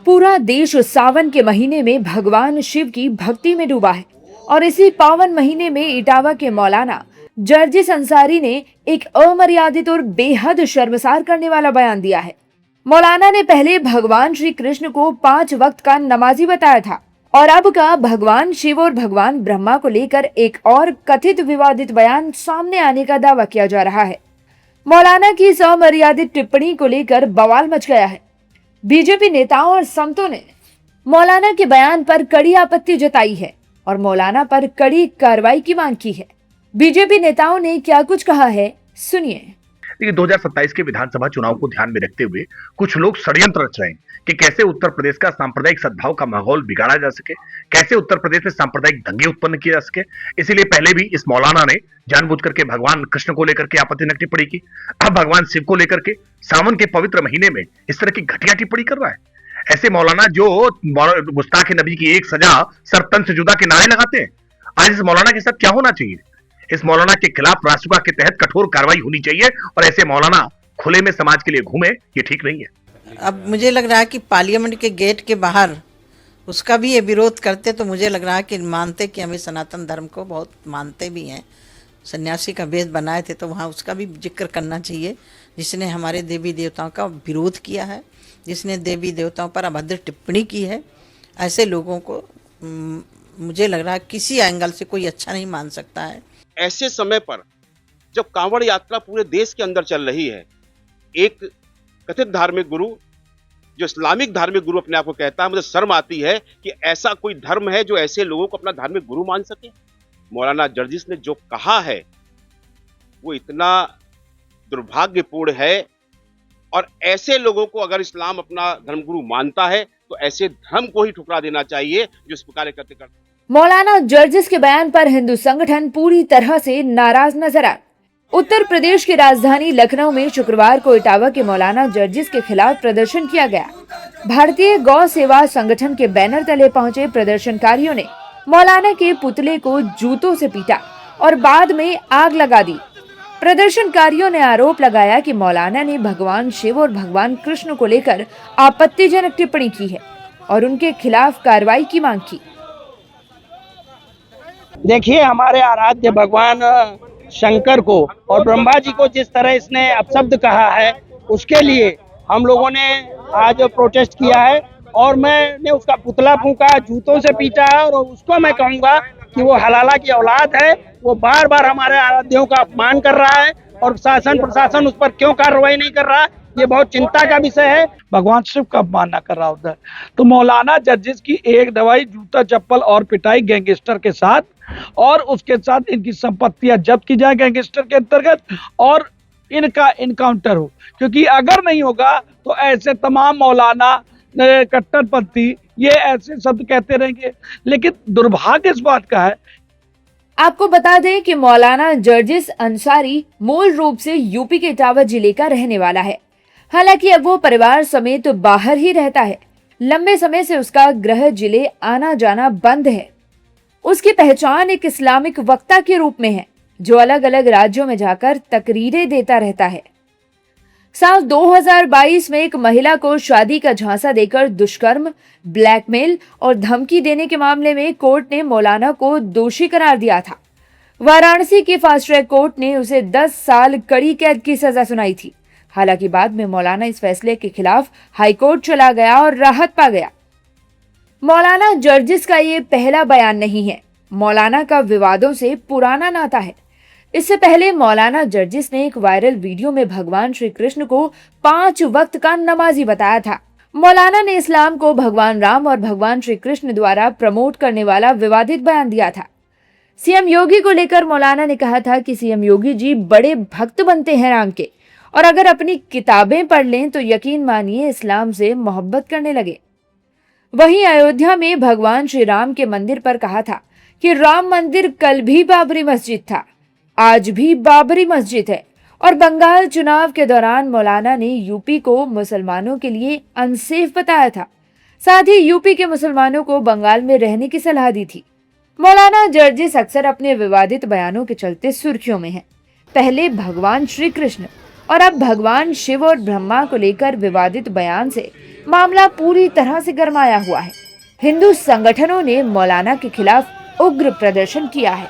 पूरा देश सावन के महीने में भगवान शिव की भक्ति में डूबा है और इसी पावन महीने में इटावा के मौलाना जर्जिस अंसारी ने एक अमर्यादित और बेहद शर्मसार करने वाला बयान दिया है। मौलाना ने पहले भगवान श्री कृष्ण को 5 वक्त का नमाजी बताया था और अब का भगवान शिव और भगवान ब्रह्मा को लेकर एक और कथित विवादित बयान सामने आने का दावा किया जा रहा है। मौलाना की इस अमर्यादित टिप्पणी को लेकर बवाल मच गया है। बीजेपी नेताओं और संतों ने मौलाना के बयान पर कड़ी आपत्ति जताई है और मौलाना पर कड़ी कार्रवाई की मांग की है। बीजेपी नेताओं ने क्या कुछ कहा है, सुनिए। देखिए, 2027 के विधानसभा चुनाव को ध्यान में रखते हुए कुछ लोग षड्यंत्र रच रहे हैं कि कैसे उत्तर प्रदेश का सांप्रदायिक सद्भाव का माहौल बिगाड़ा जा सके, कैसे उत्तर प्रदेश में सांप्रदायिक दंगे उत्पन्न किए जा सके। इसीलिए पहले भी इस मौलाना ने जानबूझ करके भगवान कृष्ण को लेकर के आपत्तिजनक टिप्पणी की। अब भगवान शिव को लेकर के सावन के पवित्र महीने में इस तरह की घटिया टिप्पणी कर रहा है। ऐसे मौलाना जो गुस्ताख नबी की एक सजा सर तन से जुदा के नारे लगाते हैं, आज इस मौलाना के साथ क्या होना चाहिए? इस मौलाना के खिलाफ राष्ट्रपति के तहत कठोर कार्रवाई होनी चाहिए और ऐसे मौलाना खुले में समाज के लिए घूमे, ये ठीक नहीं है। अब मुझे लग रहा है कि पार्लियामेंट के गेट के बाहर उसका भी ये विरोध करते तो मुझे लग रहा है कि मानते कि हमें सनातन धर्म को बहुत मानते भी हैं। सन्यासी का वेश बनाए थे तो वहाँ उसका भी जिक्र करना चाहिए, जिसने हमारे देवी देवताओं का विरोध किया है, जिसने देवी देवताओं पर अभद्र टिप्पणी की है। ऐसे लोगों को मुझे लग रहा है किसी एंगल से कोई अच्छा नहीं मान सकता है। ऐसे समय पर जब कांवड़ यात्रा पूरे देश के अंदर चल रही है, एक कथित धार्मिक गुरु जो इस्लामिक धार्मिक गुरु अपने आप को कहता है, मुझे शर्म आती है कि ऐसा कोई धर्म है जो ऐसे लोगों को अपना धार्मिक गुरु मान सके। मौलाना जर्जिस ने जो कहा है वो इतना दुर्भाग्यपूर्ण है और ऐसे लोगों को अगर इस्लाम अपना धर्मगुरु मानता है तो ऐसे धर्म को ही ठुकरा देना चाहिए जो इस प्रकार करते। मौलाना जर्जिस के बयान पर हिंदू संगठन पूरी तरह से नाराज नजर आए। उत्तर प्रदेश की राजधानी लखनऊ में शुक्रवार को इटावा के मौलाना जर्जिस के खिलाफ प्रदर्शन किया गया। भारतीय गौ सेवा संगठन के बैनर तले पहुंचे प्रदर्शनकारियों ने मौलाना के पुतले को जूतों से पीटा और बाद में आग लगा दी। प्रदर्शनकारियों ने आरोप लगाया कि मौलाना ने भगवान शिव और भगवान कृष्ण को लेकर आपत्तिजनक टिप्पणी की है और उनके खिलाफ कार्रवाई की मांग की। देखिए, हमारे आराध्य भगवान शंकर को और ब्रह्मा जी को जिस तरह इसने अपशब्द कहा है, उसके लिए हम लोगों ने आज प्रोटेस्ट किया है और मैंने उसका पुतला फूंका, जूतों से पीटा है और उसको मैं कहूँगा कि वो हलाला की औलाद है। वो बार बार हमारे आराध्यों का अपमान कर रहा है और शासन प्रशासन उस पर क्यों कार्रवाई नहीं कर रहा, ये बहुत चिंता का विषय है। भगवान शिव का अपमान न कर रहा होता है तो मौलाना जर्जिस की एक दवाई, जूता, चप्पल और पिटाई गैंगस्टर के साथ और उसके साथ इनकी संपत्तियां जब्त की जाए गैंगस्टर के अंतर्गत और इनका इनकाउंटर हो, क्योंकि अगर नहीं होगा तो ऐसे तमाम मौलाना कट्टरपंथी ये ऐसे शब्द कहते रहेंगे। लेकिन दुर्भाग्य इस बात का है, आपको बता दें कि मौलाना जर्जिस अंसारी मूल रूप से यूपी के इटावा जिले का रहने वाला है। हालांकि अब वो परिवार समेत बाहर ही रहता है। लंबे समय से उसका गृह जिले आना जाना बंद है। उसकी पहचान एक इस्लामिक वक्ता के रूप में है जो अलग अलग राज्यों में जाकर तकरीरें देता रहता है। साल 2022 में एक महिला को शादी का झांसा देकर दुष्कर्म, ब्लैकमेल और धमकी देने के मामले में कोर्ट ने मौलाना को दोषी करार दिया था। वाराणसी की फास्ट ट्रैक कोर्ट ने उसे 10 साल कड़ी कैद की सजा सुनाई थी। हालांकि बाद में मौलाना इस फैसले के खिलाफ हाईकोर्ट चला गया और राहत पा गया। मौलाना जर्जिस का ये पहला बयान नहीं है। मौलाना का विवादों से पुराना नाता है। इससे पहले मौलाना जर्जिस ने एक वायरल वीडियो में भगवान श्री कृष्ण को 5 वक्त का नमाजी बताया था। मौलाना ने इस्लाम को भगवान राम और भगवान श्री कृष्ण द्वारा प्रमोट करने वाला विवादित बयान दिया था। सीएम योगी को लेकर मौलाना ने कहा था कि सीएम योगी जी बड़े भक्त बनते हैं राम के और अगर अपनी किताबें पढ़ लें तो यकीन मानिए इस्लाम से मोहब्बत करने लगे। वहीं अयोध्या में भगवान श्री राम के मंदिर पर कहा था कि राम मंदिर कल भी बाबरी मस्जिद था, आज भी बाबरी मस्जिद है। और बंगाल चुनाव के दौरान मौलाना ने यूपी को मुसलमानों के लिए अनसेफ बताया था। साथ ही यूपी के मुसलमानों को बंगाल में रहने की सलाह दी थी। मौलाना जर्जिस अक्सर अपने विवादित बयानों के चलते सुर्खियों में हैं। पहले भगवान श्री कृष्ण और अब भगवान शिव और ब्रह्मा को लेकर विवादित बयान से मामला पूरी तरह से गरमाया हुआ है। हिंदू संगठनों ने मौलाना के खिलाफ उग्र प्रदर्शन किया है।